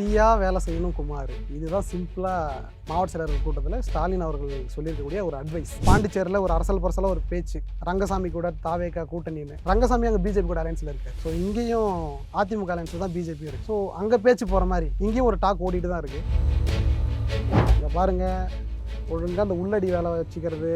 தீயா வேலை செய்யணும் குமார். இதுதான் சிம்பிளாக மாவட்ட செயலர்கள் கூட்டத்தில் ஸ்டாலின் அவர்கள் சொல்லியிருக்கக்கூடிய ஒரு அட்வைஸ். பாண்டிச்சேரியில் ஒரு அரசல் பரசலாக ஒரு பேச்சு, ரங்கசாமி கூட தாவேகா கூட்டணின்னு. ரங்கசாமி அங்கே பிஜேபி கூட அலைன்ஸில் இருக்கு. ஸோ இங்கேயும் அதிமுக அலைன்ஸில் தான் பிஜேபி இருக்கு. ஸோ அங்கே பேச்சு போகிற மாதிரி இங்கேயும் ஒரு டாக் ஓடிட்டு தான் இருக்கு. இங்கே பாருங்க, ஒழுங்காக அந்த உள்ளடி வேலை வச்சுக்கிறது,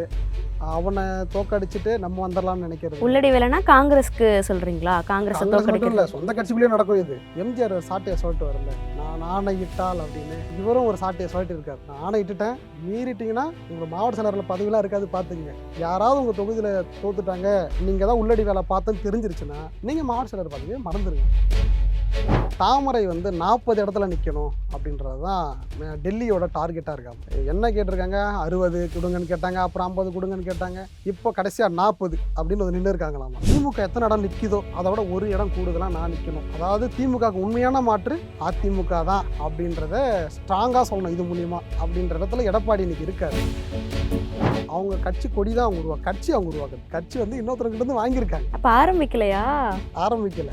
அவனை தோக்கடிச்சிட்டு நம்ம வந்துடலாம்னு நினைக்கிறது. உள்ளடி வேலைனா காங்கிரஸ்க்கு சொல்றீங்களா? காங்கிரஸ் இல்லை, சொந்த கட்சிக்குள்ளேயே நடக்கும் இது. எம்ஜிஆர் சாட்டையை சொல்லிட்டு வரல, நான் ஆணையிட்டால் அப்படின்னு. இவரும் ஒரு சாட்டையை சொல்லிட்டு இருக்காரு, நான் ஆணையிட்டுட்டேன், மீறிட்டீங்கன்னா உங்கள் மாவட்ட செயலரில் பதவியெல்லாம் இருக்காது பார்த்துக்குங்க. யாராவது உங்கள் தொகுதியில் தோத்துட்டாங்க, நீங்கள் தான் உள்ளடி வேலை பார்த்துன்னு தெரிஞ்சிருச்சுன்னா நீங்கள் மாவட்ட செயலர் பதவியை மறந்துடுங்க. தாமரை 40 இடத்துல நிற்கணும் அப்படின்றது தான் டெல்லியோட டார்கெட்டாக இருக்காங்க. என்ன கேட்டிருக்காங்க? 60 கொடுங்கன்னு கேட்டாங்க, அப்புறம் 50 கொடுங்கன்னு கேட்டாங்க, இப்போ கடைசியாக 40 அப்படின்னு நின்று இருக்காங்களாமா. திமுக எத்தனை இடம் நிற்கிதோ அதை விட ஒரு இடம் கூடுதலாக நான் நிற்கணும். அதாவது திமுகவுக்கு உண்மையான மாற்று அதிமுக தான் அப்படின்றத ஸ்ட்ராங்காக சொல்லணும் இது மூலியமா அப்படின்ற இடத்துல எடப்பாடி இன்னைக்கு இருக்காரு. அவங்க கட்சி கொடி தான் அவங்க உருவாக்குது. கட்சி இன்னொருத்தர்கிட்ட இருந்து வாங்கியிருக்காங்க. அப்போ ஆரம்பிக்கலையா? ஆரம்பிக்கல.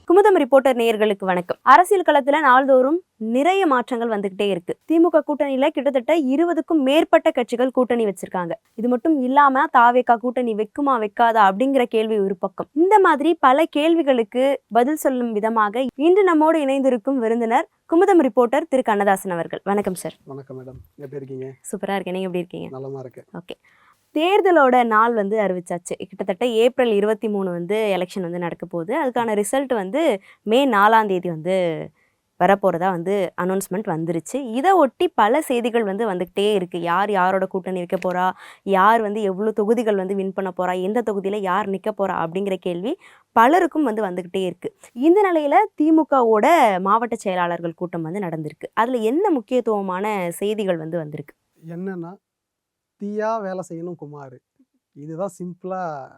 குமுதம் ரிப்போர்ட்டர் நேயர்களுக்கு வணக்கம். அரசியல் களத்துல நாள்தோறும் நிறைய மாற்றங்கள் வந்துகிட்டே இருக்கு. திமுக கூட்டணியில கிட்டத்தட்ட 20க்கும் மேற்பட்ட கட்சிகள் கூட்டணி வச்சிருக்காங்க. இது மட்டும் இல்லாம தாவேகா கூட்டணி வைக்குமா வைக்காதா அப்படிங்கிற கேள்வி ஒரு பக்கம். இந்த மாதிரி பல கேள்விகளுக்கு பதில் சொல்லும் விதமாக இன்று நம்மோடு இணைந்திருக்கும் விருந்தினர் குமுதம் ரிப்போர்ட்டர் திரு கண்ணதாசன் அவர்கள். வணக்கம் சார். வணக்கம் மேடம், எப்படி இருக்கீங்க? சூப்பரா இருக்கேன், நீங்க எப்படி இருக்கீங்க? நலமா இருக்கேன். ஓகே, தேர்தலோட நாள் அறிவிச்சாச்சு. கிட்டத்தட்ட ஏப்ரல் 23 எலெக்ஷன் நடக்க போகுது. அதுக்கான ரிசல்ட் மே 4 வரப்போகிறதா அனௌன்ஸ்மெண்ட் வந்துருச்சு. இதை ஒட்டி பல செய்திகள் வந்துக்கிட்டே இருக்குது. யார் யாரோட கூட்டணி வைக்க போகிறா, யார் எவ்வளோ தொகுதிகள் வின் பண்ண போகிறா, எந்த தொகுதியில் யார் நிற்க போகிறா அப்படிங்கிற கேள்வி பலருக்கும் வந்துக்கிட்டே இருக்குது. இந்த நிலையில் திமுகவோட மாவட்ட செயலாளர்கள் கூட்டம் நடந்திருக்கு. அதில் என்ன முக்கியத்துவமான செய்திகள் வந்திருக்கு? என்னன்னா, தீயா வேலை செய்யணும் குமார். இதுதான் சிம்பிளாக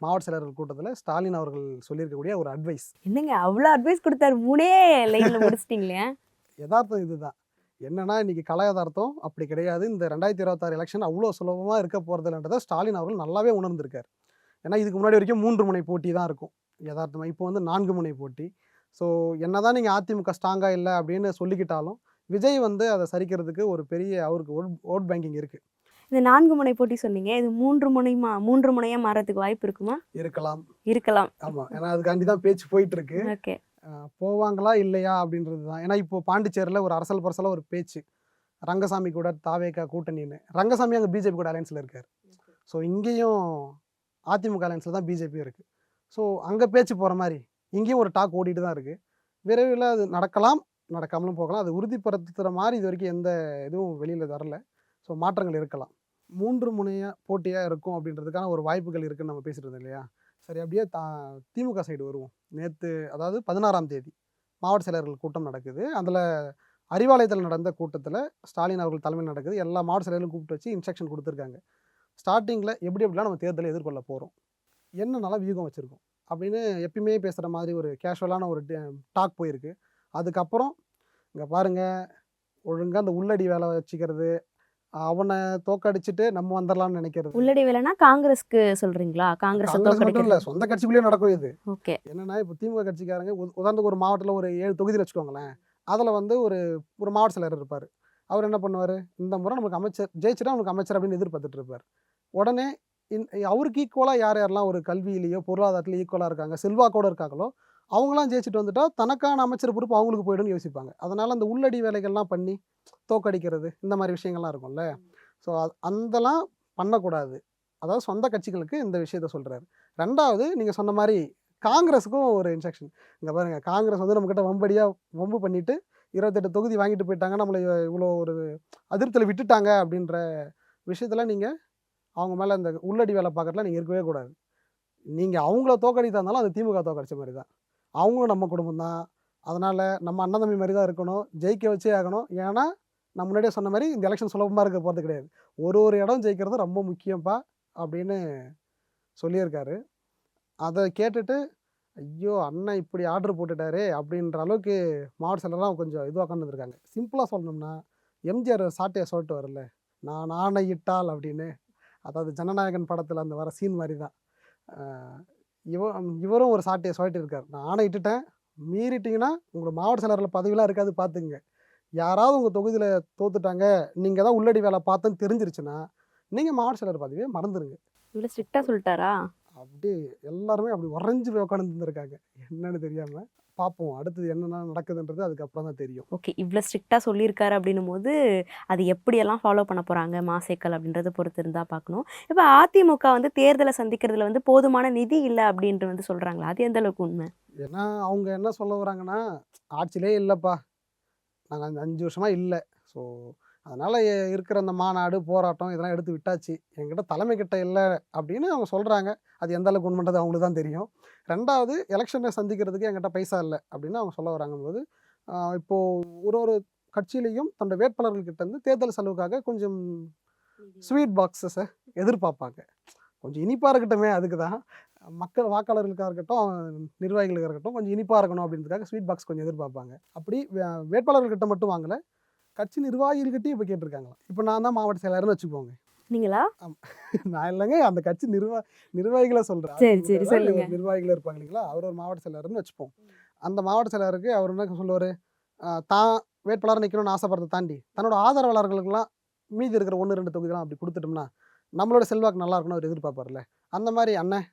மாவட்ட செயலர்கள் கூட்டத்தில் ஸ்டாலின் அவர்கள் சொல்லியிருக்கக்கூடிய ஒரு அட்வைஸ். என்னங்க அவ்வளோ அட்வைஸ் கொடுத்தாரு? 3 லைனில் முடிச்சிட்டிங்களே. யதார்த்தம் இதுதான். என்னன்னா, இன்னைக்கு கல யதார்த்தம் அப்படி கிடையாது. இந்த 2026 எலெக்ஷன் அவ்வளோ சுலபமாக இருக்க போகிறதுன்றதை ஸ்டாலின் அவர்கள் நல்லாவே உணர்ந்திருக்கார். ஏன்னா இதுக்கு முன்னாடி வரைக்கும் 3 முனை போட்டி தான் இருக்கும் யதார்த்தமாக. இப்போ 4 முனை போட்டி. ஸோ என்ன தான் நீங்கள் அதிமுக ஸ்ட்ராங்காக இல்லை அப்படின்னு சொல்லிக்கிட்டாலும் விஜய் அதை சரிக்கிறதுக்கு ஒரு பெரிய அவருக்கு ஓட் பேங்கிங் இருக்குது. இந்த 4 முனை போட்டி சொன்னீங்க, இது 3 முனையாக மாறதுக்கு வாய்ப்பு இருக்குமா? இருக்கலாம். ஆமாம், ஏன்னா அதுக்காண்டி தான் பேச்சு போயிட்டு இருக்கு. ஓகே, போவாங்களா இல்லையா அப்படின்றது தான். ஏன்னா இப்போ பாண்டிச்சேரியில் ஒரு அரசல் பரசலாக ஒரு பேச்சு, ரங்கசாமி கூட தாவேகா கூட்டணின்னு. ரங்கசாமி அங்கே பிஜேபி கூட அலைன்ஸில் இருக்கார். ஸோ இங்கேயும் அதிமுக அலைன்ஸில் தான் பிஜேபி இருக்குது. ஸோ அங்கே பேச்சு போகிற மாதிரி இங்கேயும் ஒரு டாக் ஓடிட்டு தான் இருக்குது. விரைவில் அது நடக்கலாம், நடக்காமலும் போகலாம். அது உறுதிப்படுத்துகிற மாதிரி இது வரைக்கும் எந்த இதுவும் வெளியில் வரல. ஸோ மாற்றங்கள் இருக்கலாம். 3 முனையாக போட்டியாக இருக்கும் அப்படின்றதுக்கான ஒரு வாய்ப்புகள் இருக்குதுன்னு நம்ம பேசிட்டு இருந்தோம் இல்லையா? சரி, அப்படியே திமுக சைடு வருவோம். நேற்று, அதாவது 16ஆம் தேதி மாவட்ட செயலர்கள் கூட்டம் நடக்குது. அதில் அறிவாலயத்தில் நடந்த கூட்டத்தில் ஸ்டாலின் அவர்கள் தலைமையில் நடக்குது. எல்லா மாவட்ட செயலர்களும் கூப்பிட்டு வச்சு இன்ஸ்ட்ரக்ஷன் கொடுத்துருக்காங்க. ஸ்டார்டிங்கில் எப்படிலாம் நம்ம தேர்தலை எதிர்கொள்ள போகிறோம், என்னென்னலாம் வியூகம் வச்சுருக்கோம் அப்படின்னு எப்பயுமே பேசுகிற மாதிரி ஒரு கேஷுவலான ஒரு டாக் போயிருக்கு. அதுக்கப்புறம் இங்கே பாருங்கள், ஒழுங்காக அந்த உள்ளடி வேலை வச்சுக்கிறது, அவனை தோக்கடிச்சிட்டு நம்ம வந்துடலாம்னு நினைக்கிறது. உள்ளடி வேலைனா காங்கிரஸ்க்கு சொல்றீங்களா? காங்கிரஸ் இல்லை, சொந்த கட்சிக்குள்ளேயே நடக்கும் இது. ஓகே, என்னன்னா, இப்போ திமுக கட்சிக்காரங்க உதாரணத்துக்கு ஒரு மாவட்டத்தில் ஒரு 7 தொகுதியில் வச்சுக்கோங்களேன். அதில் ஒரு மாவட்ட செயலர் இருப்பார். அவர் என்ன பண்ணுவார், இந்த முறை நமக்கு அமைச்சர் ஜெயிச்சுட்டா நமக்கு அமைச்சர் அப்படின்னு எதிர்பார்த்துட்டு இருப்பார். உடனே அவருக்கு ஈக்குவலாக யார் யாரெல்லாம் ஒரு கல்வியிலேயோ பொருளாதாரத்தில் ஈக்குவலாக இருக்காங்க, செல்வாக்கோடு இருக்காங்களோ அவங்களாம் ஜெயிச்சுட்டு வந்துட்டா தனக்கான அமைச்சர் பொறுப்பு அவங்களுக்கு போய்டுன்னு யோசிப்பாங்க. அதனால் அந்த உள்ளடி வேலைகள்லாம் பண்ணி தோக்கடிக்கிறது, இந்த மாதிரி விஷயங்கள்லாம் இருக்கும்ல. ஸோ அதெல்லாம் பண்ணக்கூடாது. அதாவது சொந்த கட்சிகளுக்கு இந்த விஷயத்த சொல்கிறாரு. 2வது, நீங்கள் சொன்ன மாதிரி காங்கிரஸுக்கும் ஒரு இன்ஸ்ட்ரக்ஷன். இங்கே பாருங்கள், காங்கிரஸ் நம்மக்கிட்ட வம்பு பண்ணிவிட்டு 28 தொகுதி வாங்கிட்டு போயிட்டாங்க, நம்மளை இவ்வளோ ஒரு அதிருப்தியில் விட்டுட்டாங்க அப்படின்ற விஷயத்தில் நீங்கள் அவங்க மேலே இந்த உள்ளடி வேலை பார்க்கறதுல நீங்கள் இருக்கவே கூடாது. நீங்கள் அவங்கள தோக்கடித்தா இருந்தாலும் அது திமுக தோக்கடிச்ச மாதிரி தான். அவங்களும் நம்ம குடும்பம் தான். அதனால் நம்ம அண்ணன் தம்பி மாதிரி தான் இருக்கணும், ஜெயிக்க வச்சே ஆகணும். ஏன்னா நான் முன்னாடியே சொன்ன மாதிரி இந்த எலெக்ஷன் சுலபமாக இருக்க போகிறது கிடையாது. ஒரு இடம் ஜெயிக்கிறது ரொம்ப முக்கியம்ப்பா அப்படின்னு சொல்லியிருக்காரு. அதை கேட்டுட்டு ஐயோ அண்ணன் இப்படி ஆர்டர் போட்டுட்டாரே அப்படின்ற அளவுக்கு மாவட்ட செயலர்லாம் கொஞ்சம் இதுவாக உட்காந்துருக்காங்க. சிம்பிளாக சொல்லணும்னா, எம்ஜிஆர் சாட்டையை சொல்லிட்டு வரல, நான் ஆணையிட்டால் அப்படின்னு. அதாவது ஜனநாயகன் படத்தில் அந்த வர சீன் மாதிரி தான். இவரும் ஒரு சாட்டையை சொல்லிட்டு இருக்கார், நான் ஆணையிட்டுட்டேன், மீறிட்டீங்கன்னா உங்களோட மாவட்ட செயலரில் பதவியெலாம் இருக்காது பார்த்துக்குங்க. யாராவது உங்கள் தொகுதியில் தோத்துட்டாங்க, நீங்கள் தான் உள்ளடி வேலை பார்த்தேன்னு தெரிஞ்சிருச்சுன்னா நீங்கள் மாவட்ட செயலர் பதவியை மறந்துடுங்க. இவ்வளோ ஸ்ட்ரிக்டாக சொல்லிட்டாரா? அப்படி எல்லாருமே அப்படி உறைஞ்சி போய் உட்காந்து இருந்திருக்காங்க, என்னன்னு தெரியாமல். பார்ப்போம் அடுத்தது என்னென்ன நடக்குதுன்றது அதுக்கப்புறம் தான் தெரியும். ஓகே, இவ்வளோ ஸ்ட்ரிக்டாக சொல்லியிருக்காரு அப்படின்னும் போது அது எப்படியெல்லாம் ஃபாலோ பண்ண போகிறாங்க மாசேக்கள் அப்படின்றத பொறுத்து இருந்தால் பார்க்கணும். இப்போ அதிமுக வந்து தேர்தலை சந்திக்கிறதுல வந்து போதுமான நிதி இல்லை அப்படின்ட்டு வந்து சொல்கிறாங்களா, அது எந்த அளவுக்கு உண்மை? ஏன்னா அவங்க என்ன சொல்ல வராங்கன்னா, ஆட்சியிலே இல்லைப்பா, நாங்கள் 5 வருஷமாக இல்லை, ஸோ அதனால் இருக்கிற அந்த மாநாடு போராட்டம் இதெல்லாம் எடுத்து விட்டாச்சு, என்கிட்ட தலைமை கிட்ட இல்லை அப்படின்னு அவங்க சொல்கிறாங்க. அது எந்த அளவுக்கு உண்மைன்றது அவங்களுக்கு தான் தெரியும். ரெண்டாவது, எலெக்ஷனை சந்திக்கிறதுக்கு என்கிட்ட பைசா இல்லை அப்படின்னு அவங்க சொல்ல வராங்கும்போது, இப்போது ஒரு கட்சியிலையும் தன்னோட வேட்பாளர்கள்கிட்ட இருந்து தேர்தல் செலவுக்காக கொஞ்சம் ஸ்வீட் பாக்ஸஸை எதிர்பார்ப்பாங்க. கொஞ்சம் இனிப்பாக இருக்கட்டுமே, அதுக்கு தான் மக்கள் வாக்காளர்களுக்காக இருக்கட்டும், நிர்வாகிகளுக்காக இருக்கட்டும், கொஞ்சம் இனிப்பாக இருக்கணும் அப்படின்றதுக்காக ஸ்வீட் பாக்ஸ் கொஞ்சம் எதிர்பார்ப்பாங்க. அப்படி வேட்பாளர்கிட்ட மட்டும் வாங்கலை, கட்சி நிர்வாகிகள்கிட்டையும் இப்போ கேட்டிருக்காங்களா. இப்போ நான் தான் மாவட்ட செயலர்னு வச்சுக்கோங்க. நீங்களா? நான் இல்லைங்க, அந்த கட்சி நிர்வாகிகளை சொல்கிறேன். சரி சரி சொல்லுங்க. நிர்வாகிகள் இருப்பாங்க இல்லைங்களா, அவர் ஒரு மாவட்ட செயலர்னு வச்சுப்போம். அந்த மாவட்ட செயலருக்கு அவர் என்ன சொல்லுவார், தான் வேட்பாளர் நிற்கணும்னு ஆசைப்படுறதை தாண்டி தன்னோட ஆதரவாளர்களுக்கெல்லாம் மீதி இருக்கிற 1-2 தொகுதிலாம் அப்படி கொடுத்துட்டோம்னா நம்மளோட செல்வாக்கு நல்லா இருக்கணும் அவர் எதிர்பார்ப்பார்ல. அந்த மாதிரி அண்ணன்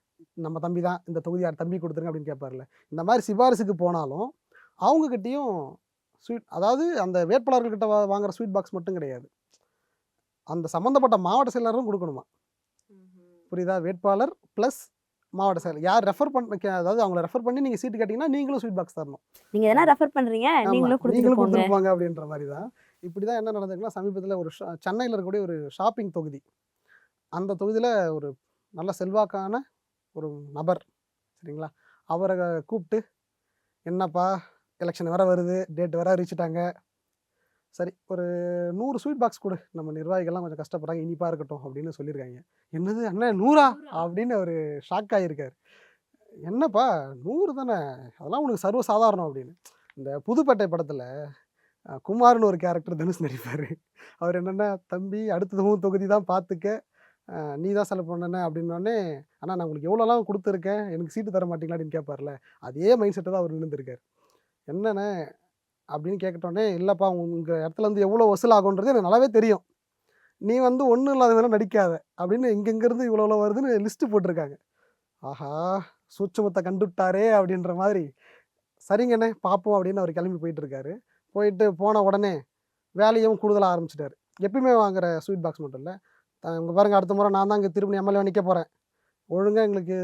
நம்ம தம்பி தான், இந்த தொகுதி யார் தம்பி கொடுத்துருங்க அப்படின்னு கேட்பார்ல. இந்த மாதிரி சிபாரிசுக்கு போனாலும் அவங்கக்கிட்டையும் ஸ்வீட், அதாவது அந்த வேட்பாளர்கள்கிட்ட வாங்குற ஸ்வீட் பாக்ஸ் மட்டும் கிடையாது, அந்த சம்மந்தப்பட்ட மாவட்ட செயலரும் கொடுக்கணுமா. புரியுதா? வேட்பாளர் ப்ளஸ் மாவட்ட செயலர் யார் ரெஃபர் பண்ண, அதாவது அவங்கள ரெஃபர் பண்ணி நீங்கள் சீட்டு கேட்டிங்கன்னா நீங்களும் ஸ்வீட் பாக்ஸ் தரணும். நீங்கள் எதனா ரெஃபர் பண்ணுறீங்க, நீங்களும் கொடுத்துருப்பாங்க அப்படின்ற மாதிரி தான். இப்படி தான் என்ன நடந்ததுன்னா, சமீபத்தில் ஒரு சென்னையில் இருக்கக்கூடிய ஒரு ஷாப்பிங் தொகுதி, அந்த தொகுதியில் ஒரு நல்ல செல்வாக்கான ஒரு நபர், சரிங்களா, அவரை கூப்பிட்டு, என்னப்பா எலெக்ஷன் வேறு வருது, டேட் வேறு அறிவிச்சிட்டாங்க, சரி ஒரு 100 ஸ்வீட் பாக்ஸ் கொடு, நம்ம நிர்வாகிகள்லாம் கொஞ்சம் கஷ்டப்படுறாங்க, இனிப்பாக இருக்கட்டும் அப்படின்னு சொல்லியிருக்காங்க. என்னது அண்ணன் 100 அப்படின்னு அவர் ஷாக் ஆகியிருக்கார். என்னப்பா 100 தானே, அதெல்லாம் உனக்கு சர்வசாதாரணம் அப்படின்னு. இந்த புதுப்பேட்டை படத்தில் குமார்னு ஒரு கேரக்டர் தனுஷ் நடிப்பார். அவர் என்னென்னா, தம்பி அடுத்ததும் தொகுதி தான் பார்த்துக்க, நீ தான் செலவு பண்ணன அப்படின்னோடனே, ஆனால் நான் உங்களுக்கு எவ்வளோலாம் கொடுத்துருக்கேன், எனக்கு சீட்டு தர மாட்டீங்களா அப்படின்னு கேட்பார்ல, அதே மைண்ட் செட்டை தான் அவர் நின்றுருக்கார். என்னென்ன அப்படின்னு கேட்கட்டோடனே, இல்லைப்பா உங்கள் இடத்துலேருந்து எவ்வளோ வசூல் ஆகுன்றது எனக்கு நல்லாவே தெரியும், நீ வந்து ஒன்றும் இல்லாத வேலை நடிக்காத அப்படின்னு இங்கேருந்து இவ்வளோ வருதுன்னு லிஸ்ட்டு போட்டிருக்காங்க. ஆஹா, சூட்சமத்தை கண்டுவிட்டாரே அப்படின்ற மாதிரி, சரிங்கண்ணே பார்ப்போம் அப்படின்னு அவர் கிளம்பி போயிட்டுருக்காரு. போன உடனே வேலையும் கூடுதலாக ஆரம்பிச்சிட்டாரு. எப்பயுமே வாங்குகிற ஸ்வீட் பாக்ஸ் மட்டும் இல்லை, இங்கே பாருங்கள், அடுத்த முறை நான் தான் இங்கே திரும்பி எம்எல்ஏ நிற்க போகிறேன், ஒழுங்காக எங்களுக்கு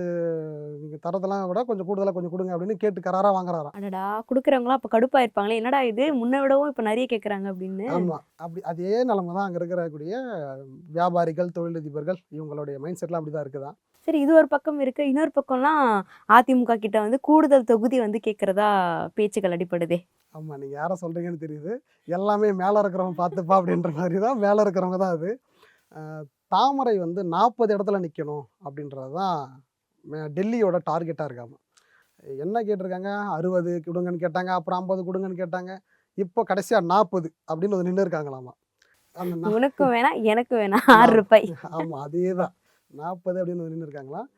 நீங்கள் தரதெல்லாம் விட கொஞ்சம் கூடுதலாக கொஞ்சம் கொடுங்க அப்படின்னு கேட்டு கராராக வாங்குறாராம். அடடா, கொடுக்குறவங்களாம் அப்போ கடுப்பாயிருப்பாங்களே, என்னடா இது முன்ன விடவும் இப்போ நிறைய கேட்குறாங்க அப்படின்னு. ஆமாம், அப்படி அதே நிலமை தான் அங்கே இருக்கக்கூடிய வியாபாரிகள், தொழிலதிபர்கள், இவங்களுடைய மைண்ட் செட்லாம் அப்படி தான் இருக்குதான். சரி, இது ஒரு பக்கம் இருக்குது. இன்னொரு பக்கம்லாம் அதிமுக கிட்ட வந்து கூடுதல் தொகுதி வந்து கேட்குறதா பேச்சுக்கள் அடிப்படுதே. ஆமாம், நீங்கள் யாரை சொல்கிறீங்கன்னு தெரியுது, எல்லாமே மேலே இருக்கிறவங்க பார்த்துப்பா அப்படின்ற மாதிரி தான், மேலே இருக்கிறவங்க தான் அது. தாமரை வந்து 40 இடத்துல நிற்கணும் அப்படின்றது தான் டெல்லியோட டார்கெட்டாக இருக்காம. என்ன கேட்டிருக்காங்க, 60 கொடுங்கன்னு கேட்டாங்க, அப்புறம் 50 கொடுங்கன்னு கேட்டாங்க, இப்போ கடைசியாக 40 அப்படின்னு வந்து நின்று இருக்காங்களாமா. அந்த உனக்கும் வேணாம் எனக்கும் வேணாம் 6 ரூபாய். ஆமாம், அதே தான் 40 அப்படின்னு வந்து நின்று இருக்காங்களாம்.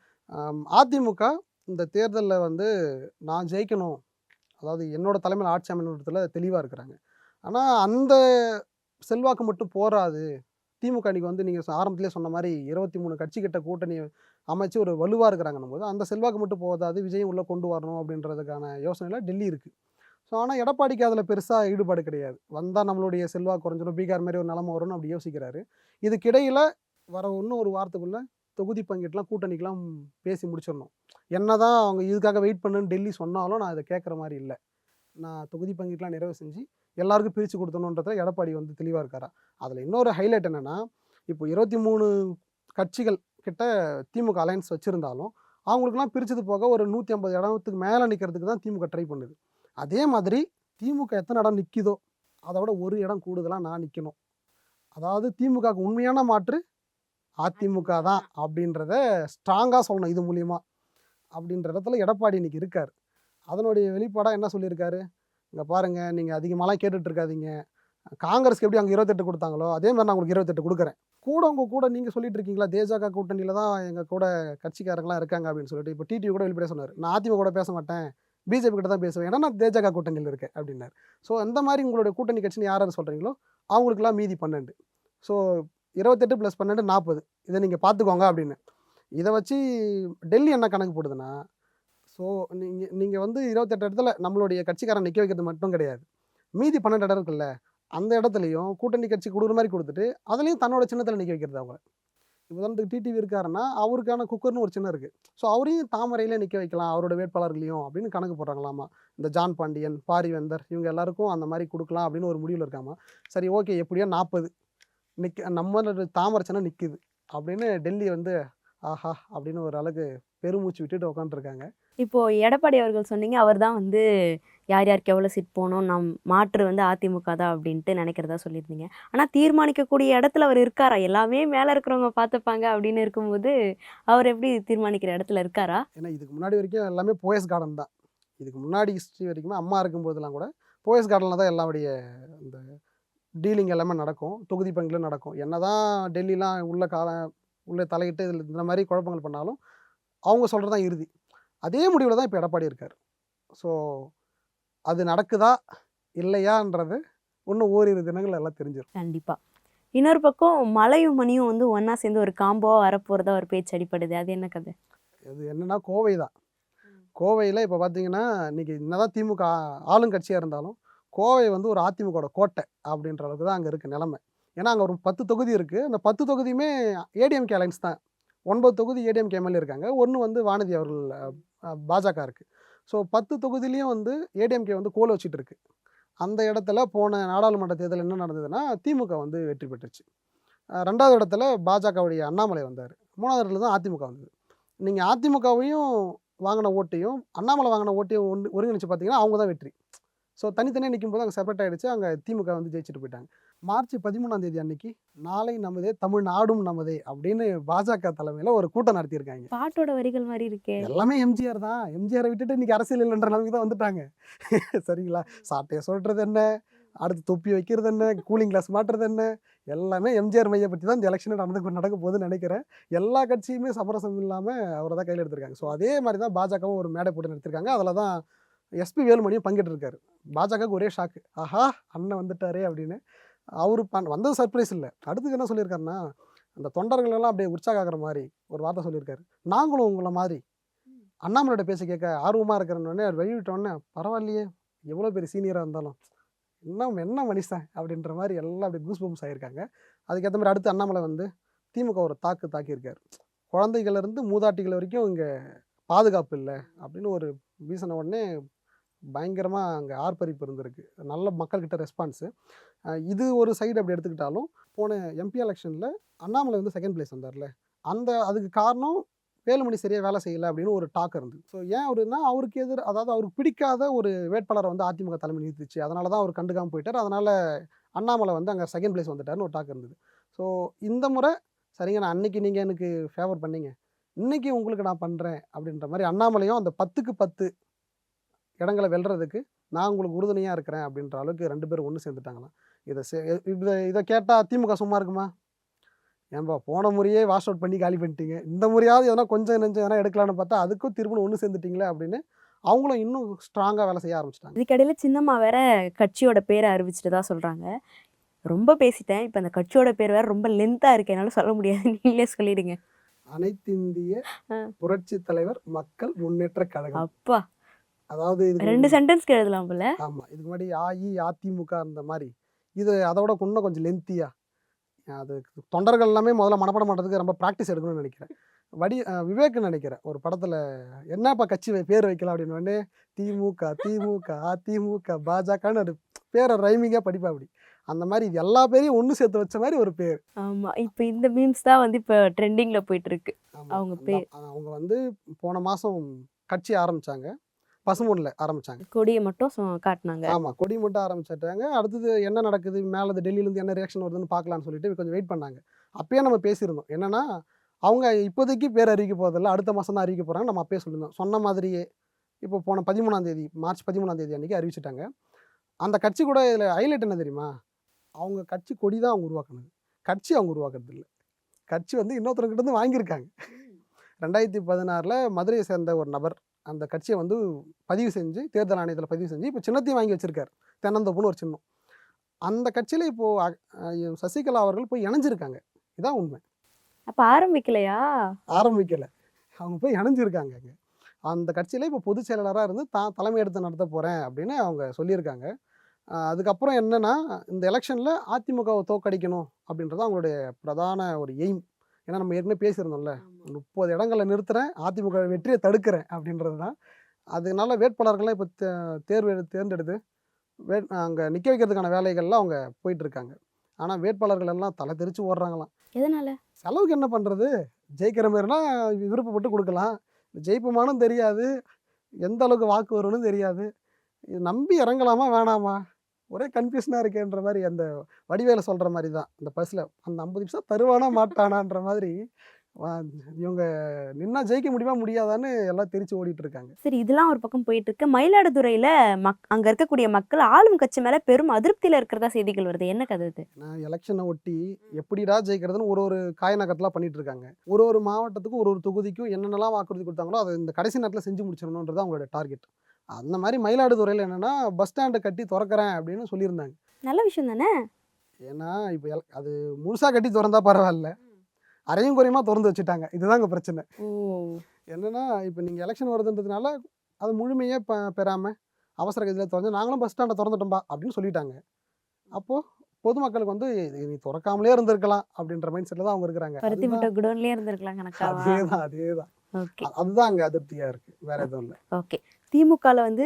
அதிமுக இந்த தேர்தலில் வந்து நான் ஜெயிக்கணும், அதாவது என்னோட தலைமையில் ஆட்சி அமைக்கிறதுல தெளிவாக இருக்கிறாங்க. ஆனால் அந்த செல்வாக்கு மட்டும் போராது, திமுக அன்றைக்கி வந்து நீங்கள் ஆரம்பத்திலே சொன்ன மாதிரி 23 கட்சிக்கிட்ட கூட்டணி அமைச்சு ஒரு வலுவாக இருக்கிறாங்கன்னும் போது அந்த செல்வாக்கு மட்டும் போதாது, விஜயம் உள்ளே கொண்டு வரணும் அப்படின்றதுக்கான யோசனையில் டெல்லி இருக்குது. ஸோ ஆனால் எடப்பாடிக்கு அதில் பெருசாக ஈடுபாடு கிடையாது. வந்தால் நம்மளுடைய செல்வாக்கு குறைஞ்சிடும், பீகார் மாதிரி ஒரு நிலமை வரும்னு அப்படி யோசிக்கிறாரு. இதுக்கிடையில் வர இன்னும் ஒரு வாரத்துக்குள்ளே தொகுதி பங்கீட்டுலாம் கூட்டணிக்கெலாம் பேசி முடிச்சிடணும். என்ன தான் அவங்க இதுக்காக வெயிட் பண்ணுன்னு டெல்லி சொன்னாலும் நான் இதை கேட்குற மாதிரி இல்லை. நான் தொகுதி பங்கீட்டுலாம் நிறைவு செஞ்சு எல்லாருக்கும் பிரித்து கொடுத்தணுன்றத எடப்பாடி வந்து தெளிவாக இருக்காரா. அதில் இன்னொரு ஹைலைட் என்னென்னா, இப்போ 23 கட்சிகள் கிட்ட திமுக அலையன்ஸ் வச்சுருந்தாலும் அவங்களுக்குலாம் பிரித்தது போக ஒரு 150 இடத்துக்கு மேலே நிற்கிறதுக்கு தான் திமுக ட்ரை பண்ணுது. அதே மாதிரி திமுக எத்தனை இடம் நிற்கிதோ அதை விட ஒரு இடம் கூடுதலாக நான் நிற்கணும், அதாவது திமுகவுக்கு உண்மையான மாற்று அதிமுக தான் அப்படின்றத ஸ்ட்ராங்காக சொல்லணும் இது மூலிமா அப்படின்ற இடத்துல எடப்பாடி இன்றைக்கி இருக்கார். அதனுடைய வெளிப்பாடாக என்ன சொல்லியிருக்காரு, இங்கே பாருங்கள், நீங்கள் அதிகமாகலாம் கேட்டுட்ருக்காதீங்க, காங்கிரஸ்க்கு எப்படி அங்கே 28 கொடுத்தாங்களோ அதே மாதிரி நான் உங்களுக்கு 28 கொடுக்குறேன், உங்க கூட நீங்கள் சொல்லிட்டு இருக்கீங்களா தேஜக கூட்டணியில் தான் எங்கள் கூட கட்சிக்காரங்களாம் இருக்காங்க அப்படின்னு சொல்லிட்டு இப்போ டிடிவி கூட வெளிப்படையாக சொன்னார், நான் அதிமுக கூட பேச மாட்டேன், பிஜேபி கிட்ட தான் பேசுவேன், ஏன்னா நான் தேஜக கூட்டணியில் இருக்கேன் அப்படின்னாரு. ஸோ அந்த மாதிரி உங்களுடைய கூட்டணி கட்சின்னு யார் யார் சொல்கிறீங்களோ அவங்களுக்குலாம் மீதி 12. ஸோ 28 + 12 40. இதை நீங்கள் பார்த்துக்கோங்க அப்படின்னு. இதை வச்சு டெல்லி என்ன கணக்கு போடுதுன்னா, ஸோ நீங்கள் வந்து 28 இடத்துல நம்மளுடைய கட்சிக்காரன் நிற்க வைக்கிறது மட்டும் கிடையாது, மீதி 12 இடம் இருக்குல்ல, அந்த இடத்துலையும் கூட்டணி கட்சி கொடுக்குற மாதிரி கொடுத்துட்டு அதுலேயும் தன்னோட சின்னத்தில் நிற்க வைக்கிறது அவங்க. உதாரணத்துக்கு டிடிவி இருக்காருன்னா அவருக்கான குக்கர்னு ஒரு சின்னம் இருக்குது, ஸோ அவரையும் தாமரையிலே நிற்க வைக்கலாம் அவரோட வேட்பாளர்களையும் அப்படின்னு கணக்கு போடுறாங்களாமா. இந்த ஜான் பாண்டியன், பாரிவேந்தர் இவங்க எல்லாருக்கும் அந்த மாதிரி கொடுக்கலாம் அப்படின்னு ஒரு முடிவில் இருக்காமா. சரி ஓகே, எப்படியோ 40 நம்மளோட தாமரை சின்னம் நிற்குது அப்படின்னு டெல்லி வந்து ஆஹா அப்படின்னு ஒரு அளவுக்கு பெருமூச்சு விட்டுட்டு உட்காந்துருக்காங்க. இப்போ எடப்பாடி அவர்கள் சொன்னீங்க, அவர் தான் வந்து யார் யாருக்கு எவ்வளோ சீட் போகணும், மாற்று வந்து அதிமுக தான் அப்படின்ட்டு நினைக்கிறதா சொல்லியிருந்தீங்க. ஆனால் தீர்மானிக்கக்கூடிய இடத்துல அவர் இருக்காரா? எல்லாமே மேலே இருக்கிறவங்க பார்த்துப்பாங்க அப்படின்னு இருக்கும்போது அவர் எப்படி தீர்மானிக்கிற இடத்துல இருக்காரா? ஏன்னா இதுக்கு முன்னாடி வரைக்கும் எல்லாமே போயஸ் கார்டன் தான். இதுக்கு முன்னாடி ஹிஸ்ட்ரி வரைக்குமே அம்மா இருக்கும்போதெல்லாம் கூட போயஸ் கார்டனில் தான் எல்லாருடைய இந்த டீலிங் எல்லாமே நடக்கும், தொகுதி பங்கிலும் நடக்கும். என்னதான் டெல்லிலாம் உள்ளே தலையிட்டு இதில் இந்த மாதிரி குழப்பங்கள் பண்ணாலும் அவங்க சொல்கிறது தான் இறுதி. அதே முடிவில் தான் இப்போ எடப்பாடி இருக்கார். ஸோ அது நடக்குதா இல்லையான்றது இன்னும் ஓரிரு தினங்கள் எல்லாம் தெரிஞ்சிடும். கண்டிப்பாக. இன்னொரு பக்கம் மலையும் மணியும் வந்து ஒன்றா சேர்ந்து ஒரு காம்போவாக வரப்போகிறதா ஒரு பேச்சு அடிப்படுது, அது என்ன கதை? அது என்னென்னா கோவை தான். கோவையில் இப்போ பார்த்தீங்கன்னா இன்றைக்கி என்னதான் திமுக ஆளுங்கட்சியாக இருந்தாலும் கோவை வந்து ஒரு அதிமுகவோட கோட்டை அப்படின்ற அளவுக்கு தான் அங்கே இருக்குது நிலைமை. ஏன்னா அங்கே ஒரு 10 தொகுதி இருக்குது. அந்த 10 தொகுதியுமே ஏடிஎம்கே அலைன்ஸ் தான். 9 தொகுதி ஏடிஎம்கே எம்எல்ஏ இருக்காங்க, 1 வந்து வானதி அவர்கள் பாஜக இருக்குது. ஸோ 10 தொகுதியிலையும் வந்து ஏடிஎம்கே வந்து கோல வச்சுட்டு இருக்கு. அந்த இடத்துல போன நாடாளுமன்ற தேர்தல் என்ன நடந்ததுன்னா திமுக வந்து வெற்றி பெற்றுச்சு. 2வது இடத்துல பாஜகவுடைய அண்ணாமலை வந்தார். 3வது இடத்துல தான் அதிமுக வந்தது. நீங்கள் அதிமுகவையும் வாங்கின ஓட்டையும் அண்ணாமலை வாங்கின ஓட்டையும் ஒருங்கிணைச்சு பார்த்தீங்கன்னா அவங்க தான் வெற்றி. ஸோ தனித்தனியாக நிற்கும் போது அங்கே செப்பரேட் ஆகிடுச்சு, அங்கே திமுக வந்து ஜெயிச்சுட்டு போயிட்டாங்க. மார்ச் 13ஆம் தேதி அன்னைக்கு நாளை நமதே தமிழ்நாடும் நமதே அப்படின்னு பாஜக தலைமையில் ஒரு கூட்டம் நடத்தியிருக்காங்க. பாட்டோட வரிகள் மாதிரி இருக்கே. எல்லாமே எம்ஜிஆர் தான். எம்ஜிஆரை விட்டுட்டு இன்னைக்கு அரசியல் இல்லைன்ற நிலைமைக்கு தான் வந்துட்டாங்க. சரிங்களா? சாட்டையை சொல்கிறது என்ன, அடுத்து தொப்பி வைக்கிறது என்ன, கூலிங் கிளாஸ் மாட்டுறது என்ன, எல்லாமே எம்ஜிஆர் மையை பற்றி தான் இந்த எலெக்ஷனை நடக்க போகுதுன்னு நினைக்கிறேன். எல்லா கட்சியுமே சமரசம் இல்லாமல் அவரை தான் கையில் எடுத்திருக்காங்க. ஸோ அதே மாதிரி தான் பாஜகவும் ஒரு மேடை போட்டு நடத்திருக்காங்க. அதில் தான் எஸ்பி வேலுமணியும் பங்கேற்றிருக்காரு. பாஜகவுக்கு ஒரே ஷாக்கு, ஆஹா அண்ணன் வந்துட்டாரே அப்படின்னு. அவர் வந்தது சர்ப்ரைஸ் இல்லை. அடுத்து என்ன சொல்லியிருக்காருன்னா, அந்த தொண்டர்கள் எல்லாம் அப்படியே உற்சாக ஆகிற மாதிரி ஒரு வார்த்தை சொல்லியிருக்காரு, நாங்களும் உங்களை மாதிரி அண்ணாமலையோட பேச கேட்க ஆர்வமாக இருக்கிறோன்னே அவர் வெளியிட்டோன்னே பரவாயில்லையே எவ்வளோ பெரிய சீனியராக இருந்தாலும் என்ன மனுஷன் அப்படின்ற மாதிரி எல்லாம் அப்படியே கூஸ் பம்ஸ் ஆகியிருக்காங்க. அதுக்கேற்ற மாதிரி அடுத்து அண்ணாமலை வந்து திமுக ஒரு தாக்கியிருக்காரு. குழந்தைகள்லேருந்து மூதாட்டிகள் வரைக்கும் இங்கே பாதுகாப்பு இல்லை அப்படின்னு ஒரு வீசின உடனே பயங்கரமாக அங்கே ஆர்ப்பரிப்பு இருந்திருக்கு. நல்ல மக்கள்கிட்ட ரெஸ்பான்ஸு. இது ஒரு சைடு அப்படி எடுத்துக்கிட்டாலும் போன எம்பி எலெக்ஷனில் அண்ணாமலை வந்து 2nd பிளேஸ் வந்தார்ல, அதுக்கு காரணம் வேலுமணி சரியாக வேலை செய்யலை அப்படின்னு ஒரு டாக் இருந்தது. ஸோ ஏன் அவருன்னா அவருக்கு அதாவது அவருக்கு பிடிக்காத ஒரு வேட்பாளரை வந்து அதிமுக தலைமை நிறுத்துச்சு, அதனால தான் அவர் கண்டுக்காமல் போயிட்டார். அதனால் அண்ணாமலை வந்து அங்கே 2nd பிளேஸ் வந்துட்டார்னு ஒரு டாக் இருந்தது. ஸோ இந்த முறை சரிங்க, நான் அன்னைக்கு நீங்கள் எனக்கு ஃபேவர் பண்ணீங்க, இன்றைக்கி உங்களுக்கு நான் பண்ணுறேன் அப்படின்ற மாதிரி அண்ணாமலையும் அந்த 10க்கு 10 இடங்களை வெல்றதுக்கு நான் உங்களுக்கு உறுதுணையாக இருக்கிறேன் அப்படின்ற அளவுக்கு 2 பேரும் ஒன்று சேர்ந்துட்டாங்களாம். இதை கேட்டால் திமுக சும்மா இருக்குமா? ஏன்பா போன முறையே வாஷ் அவுட் பண்ணி காலி பண்ணிட்டீங்க, இந்த முறையாவது எதனா கொஞ்சம் நெஞ்சம் எதனா எடுக்கலான்னு பார்த்தா அதுக்கும் திரும்ப ஒன்று சேர்ந்துட்டீங்களே அப்படின்னு அவங்களும் இன்னும் ஸ்ட்ராங்காக வேலை செய்ய ஆரம்பிச்சிட்டாங்க. இதுக்கடையில் சின்னம்மா வேற கட்சியோட பேரை அறிவிச்சிட்டு தான் சொல்கிறாங்க. ரொம்ப பேசிட்டேன், இப்போ அந்த கட்சியோட பேர் வேற ரொம்ப லென்த்தாக இருக்கு, என்னால் சொல்ல முடியாது, நீங்களே சொல்லிடுங்க. அனைத்திந்திய புரட்சி தலைவர் மக்கள் முன்னேற்ற கழகம். அப்பா, அதாவது 2 சென்டென்ஸ்க்கு எழுதலாம் போல. ஆமாம், இதுக்கு முன்னாடி அதிமுக அந்த மாதிரி இது அதோட இன்னும் கொஞ்சம் லென்த்தியாக அது தொண்டர்கள் எல்லாமே முதல்ல மனப்பாடம் பண்ணுறதுக்கு ரொம்ப ப்ராக்டிஸ் எடுக்கணும்னு நினைக்கிறேன். விவேக்னு நினைக்கிறேன் ஒரு படத்தில் என்னப்பா கட்சி பேர் வைக்கலாம் அப்படின்னு உடனே திமுக திமுக அதிமுக பாஜகன்னு ஒரு பேரை ரைமிங்காக படிப்பா. அப்படி அந்த மாதிரி இது எல்லா பேரையும் ஒன்று சேர்த்து வச்ச மாதிரி ஒரு பேர். ஆமாம், இப்போ இந்த மீம்ஸ் தான் வந்து இப்போ ட்ரெண்டிங்கில் போயிட்டுருக்கு. அவங்க பேர் அவங்க வந்து போன மாதம் கட்சி ஆரம்பித்தாங்க, பசுமொன்னில் ஆரம்பித்தாங்க, கொடியை மட்டும் காட்டினாங்க. ஆமாம், கொடி மட்டும் ஆரம்பிச்சிட்டாங்க. அடுத்தது என்ன நடக்குது மேலே டெல்லியிலேருந்து என்ன ரியாக்ஷன் வருதுன்னு பார்க்கலான்னு சொல்லிட்டு கொஞ்சம் வெயிட் பண்ணாங்க. அப்பயே நம்ம பேசியிருந்தோம் என்னென்னா அவங்க இப்போதைக்கு பேர் அறிவிக்க போகிறதில்ல, அடுத்த மாதம் தான் அறிவிக்க போகிறாங்க. நம்ம அப்பயே சொல்லியிருந்தோம். சொன்ன மாதிரியே இப்போ போன 13ஆம் தேதி மார்ச் 13ஆம் தேதி அன்றைக்கி அறிவிச்சிட்டாங்க. அந்த கட்சி கூட இதில் ஹைலைட் என்ன தெரியுமா, அவங்க கட்சி கொடி தான் அவங்க உருவாக்குனது, கட்சி அவங்க உருவாக்குறது இல்லை. கட்சி வந்து இன்னொருத்தர்கிட்ட இருந்து வாங்கியிருக்காங்க. 2016ல் மதுரையை சேர்ந்த ஒரு நபர் அந்த கட்சியை வந்து பதிவு செஞ்சு தேர்தல் ஆணையத்தில் பதிவு செஞ்சு இப்போ சின்னத்தையும் வாங்கி வச்சிருக்காரு. தென்னந்தோப்புன்னு ஒரு சின்னம். அந்த கட்சியில் இப்போது சசிகலா அவர்கள் போய் இணைஞ்சிருக்காங்க. இதான் உண்மை. அப்ப ஆரம்பிக்கலையா? ஆரம்பிக்கலை, அவங்க போய் இணைஞ்சிருக்காங்க. அந்த கட்சியில் இப்போ பொதுச் செயலாளராக இருந்து தான் தலைமை எடுத்து நடத்த போகிறேன் அப்படின்னு அவங்க சொல்லியிருக்காங்க. அதுக்கப்புறம் என்னென்னா, இந்த எலெக்ஷனில் அதிமுகவை தோற்கடிக்கணும் அப்படின்றது அவங்களுடைய பிரதான ஒரு எய்ம். ஏன்னா நம்ம ஏற்கனவே பேசியிருந்தோம்ல, 30 இடங்களை நிறுத்துகிறேன், அதிமுக வெற்றியை தடுக்கிறேன் அப்படின்றது தான். அதனால வேட்பாளர்கள்லாம் இப்போ தேர்ந்தெடுத்து அங்கே நிற்க வைக்கிறதுக்கான வேலைகள்லாம் அவங்க போயிட்டுருக்காங்க. ஆனால் வேட்பாளர்கள் எல்லாம் தலை தெரிச்சு ஓடுறாங்களாம். எதனால? செலவுக்கு என்ன பண்ணுறது, ஜெயிக்கிற மாதிரினா விருப்பப்பட்டு கொடுக்கலாம், ஜெயிப்புமானும் தெரியாது, எந்த அளவுக்கு வாக்கு வரும்னு தெரியாது, இது நம்பி இறங்கலாமா வேணாமா, ஒரே கன்ஃபியூஷனாக இருக்கேன்ற மாதிரி அந்த வடிவேல சொல்கிற மாதிரி தான் அந்த பஸ்ஸில் அந்த 50 நிமிஷம் தருவானா மாட்டானான்ற மாதிரி இவங்க நின்னா ஜெயிக்க முடியுமா முடியாதான்னு எல்லாம் தெரிச்சு ஓடிட்டு இருக்காங்க. சரி, இதெல்லாம் ஒரு பக்கம் போயிட்டு இருக்கு. மயிலாடுதுறையில அங்க இருக்கக்கூடிய மக்கள் ஆளும் கட்சி மேல பெரும் அதிருப்தியில இருக்கிறதா செய்திகள் வருது. என்ன கதை இது? எலெக்ஷனை ஒட்டி எப்படிடா ஜெயிக்கிறதுன்னு ஒரு காய நகரத்தெலாம் பண்ணிட்டு இருக்காங்க. ஒரு மாவட்டத்துக்கும் ஒரு தொகுதிக்கும் என்னென்னலாம் வாக்குறுதி கொடுத்தாங்களோ அதை இந்த கடைசி நேரத்தில் செஞ்சு முடிச்சிடணுன்றது அவங்களோட டார்கெட். அந்த மாதிரி மயிலாடுதுறையில் என்னென்னா பஸ் ஸ்டாண்டை கட்டி திறக்கிறேன் அப்படின்னு சொல்லியிருந்தாங்க. நல்ல விஷயம் தானே. ஏன்னா இப்போ அது முழுசாக கட்டி திறந்தா பரவாயில்ல, அரையும் குறையுமா திறந்து வச்சுட்டாங்க. இதுதாங்க பிரச்சனை. என்னென்னா இப்போ நீங்கள் எலெக்ஷன் வருதுன்றதுனால அது முழுமையே பெறாமல் அவசர கதியில் திறந்து நாங்களும் பஸ் ஸ்டாண்டை திறந்துட்டோம்பா அப்படின்னு சொல்லிட்டாங்க. அப்போது பொதுமக்களுக்கு வந்து நீ திறக்காமலே இருந்திருக்கலாம் அப்படின்ற மைண்ட் செட்டில் தான் அவங்க இருக்கிறாங்க. அதேதான். அதுதான் அங்கே அதிருப்தியாக இருக்குது, வேற எதுவும் இல்லை. ஓகே, திமுகவில் வந்து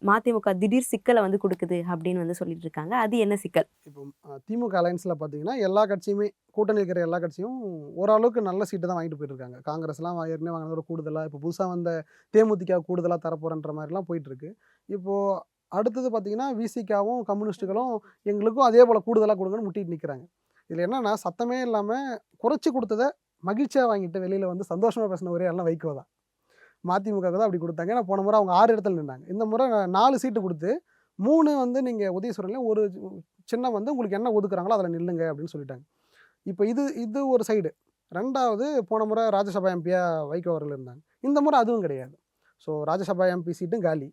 மதிமுக திடீர் சிக்கலை வந்து கொடுக்குது அப்படின்னு வந்து சொல்லிட்டு இருக்காங்க. அது என்ன சிக்கல்? இப்போ திமுக அலையன்ஸில் பார்த்தீங்கன்னா எல்லா கட்சியுமே, கூட்டணி இருக்கிற எல்லா கட்சியும் ஓரளவுக்கு நல்ல சீட்டு தான் வாங்கிட்டு போயிட்டுருக்காங்க. காங்கிரஸ்லாம் ஏற்கனவே வாங்கினதோட கூடுதலாக இப்போ புதுசாக வந்த தேமுதிக கூடுதலாக தரப்போகிறன்ற மாதிரிலாம் போயிட்டுருக்கு. இப்போது அடுத்தது பார்த்தீங்கன்னா விசிகாவும் கம்யூனிஸ்ட்டுகளும் எங்களுக்கும் அதே போல் கூடுதலாக கொடுங்கன்னு முட்டிட்டு நிற்கிறாங்க. இதில் என்னென்னா சத்தமே இல்லாமல் குறைச்சி கொடுத்ததை மகிழ்ச்சியாக வாங்கிட்டு வெளியில் வந்து சந்தோஷமாக பேசின ஒரே எல்லாம் வைகோ தான். மதிமுக தான் அப்படி கொடுத்தாங்க. ஏன்னா போன முறை அவங்க 6 இடத்துல நின்னாங்க. இந்த முறை 4 சீட்டு கொடுத்து 3 வந்து நீங்கள் உதயசூரனில் ஒரு சின்னம் வந்து உங்களுக்கு என்ன ஒதுக்குறாங்களோ அதில் நில்லுங்க அப்படின்னு சொல்லிட்டாங்க. இப்போ இது ஒரு சைடு. 2வது போன முறை ராஜ்யசபா எம்பியாக வைகோ அவர்கள் இருந்தாங்க. இந்த முறை அதுவும் கிடையாது. ஸோ ராஜ்யசபா எம்பி சீட்டும் காலி,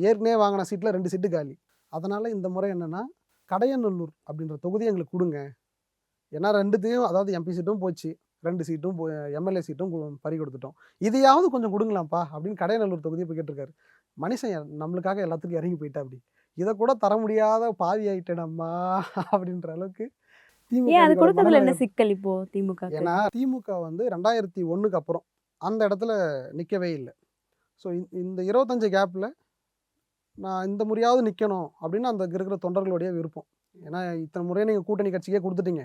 ஏற்கனவே வாங்கின சீட்டில் 2 சீட்டு காலி. அதனால் இந்த முறை என்னென்னா கடையநல்லூர் அப்படின்ற தொகுதி எங்களுக்கு கொடுங்க. ஏன்னா 2த்தையும், அதாவது எம்பி சீட்டும் போச்சு, 2 சீட்டும் எம்எல்ஏ சீட்டும் பறி கொடுத்துட்டோம், இதையாவது கொஞ்சம் கொடுங்களாம்ப்பா அப்படின்னு கடையநல்லூர் தொகுதியை போய் கேட்டிருக்காரு. மனுஷன் நம்மளுக்காக எல்லாத்துக்கும் இறங்கி போயிட்டா அப்படி, இதை கூட தர முடியாத பாவி ஆயிட்டேனம்மா அப்படின்ற அளவுக்கு திமுக என்ன சிக்கல் இப்போ திமுக? ஏன்னா திமுக வந்து 2001க்கு அப்புறம் அந்த இடத்துல நிற்கவே இல்லை. ஸோ இந்த 25 கேப்பில் நான் இந்த முறையாவது நிற்கணும் அப்படின்னு அந்த இருக்கிற தொண்டர்களுடைய விருப்பம். ஏன்னா இத்தனை முறையை நீங்கள் கூட்டணி கட்சிக்கே கொடுத்துட்டீங்க,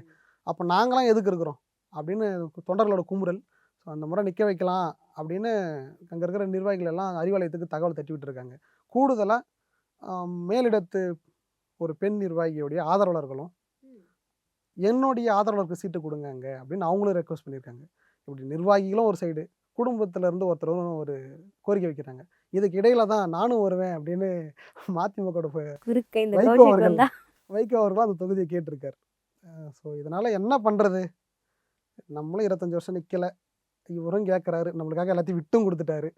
அப்போ நாங்களாம் எதுக்கு இருக்கிறோம் அப்படின்னு தொண்டர்களோட குமுறல். ஸோ அந்த முறை நிற்க வைக்கலாம் அப்படின்னு அங்கே இருக்கிற நிர்வாகிகள் எல்லாம் அறிவாலயத்துக்கு தகவல் தட்டி விட்டுருக்காங்க. கூடுதலாக மேலிடத்து ஒரு பெண் நிர்வாகியோடைய ஆதரவாளர்களும் என்னுடைய ஆதரவாளருக்கு சீட்டு கொடுங்க அங்கே அப்படின்னு அவங்களும் ரெக்வஸ்ட் பண்ணியிருக்காங்க. இப்படி நிர்வாகிகளும் ஒரு சைடு, குடும்பத்திலேருந்து ஒருத்தரும் ஒரு கோரிக்கை வைக்கிறாங்க. இதுக்கு இடையில தான் நானும் வருவேன் அப்படின்னு மதிமுக வைகோ அவர்களும் அந்த தொகுதியை கேட்டிருக்காரு. ஸோ இதனால் என்ன பண்ணுறது, நம்மளும் 25 வருஷம் நிற்கலை, இவரும் கேட்குறாரு, நம்மளுக்காக எல்லாத்தையும் விட்டும் கொடுத்துட்டாரு,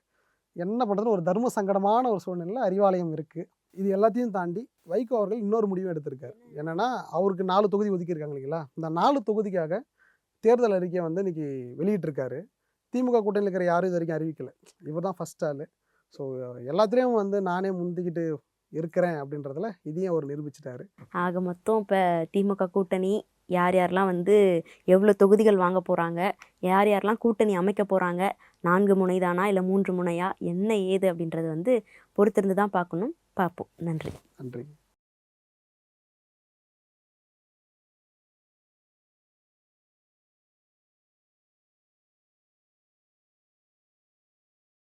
என்ன பண்ணுறதுன்னு ஒரு தர்ம சங்கடமான ஒரு சூழ்நிலையில் அறிவாலயம் இருக்குது. இது எல்லாத்தையும் தாண்டி வைகோ அவர்கள் இன்னொரு முடிவு எடுத்திருக்காரு. என்னென்னா அவருக்கு 4 தொகுதி ஒதுக்கியிருக்காங்க இல்லைங்களா, இந்த 4 தொகுதிக்காக தேர்தல் அறிக்கையை வந்து இன்றைக்கி வெளியிட்டிருக்காரு. திமுக கூட்டணியில் இருக்கிற யாரும் இது வரைக்கும் அறிவிக்கலை, இவர் தான் ஃபஸ்ட் ஆள். ஸோ எல்லாத்துலேயும் வந்து நானே முந்திக்கிட்டு இருக்கிறேன் அப்படின்றதுல இதையும் அவர் நிரூபிச்சிட்டாரு. ஆக மொத்தம் இப்போ திமுக கூட்டணி யார் யாரெல்லாம் வந்து எவ்வளோ தொகுதிகள் வாங்க போகிறாங்க, யார் யாரெல்லாம் கூட்டணி அமைக்க போகிறாங்க, 4 முனை தானா இல்லை 3 முனையா, என்ன ஏது அப்படின்றது வந்து பொறுத்திருந்து தான் பார்க்கணும். பார்ப்போம். நன்றி.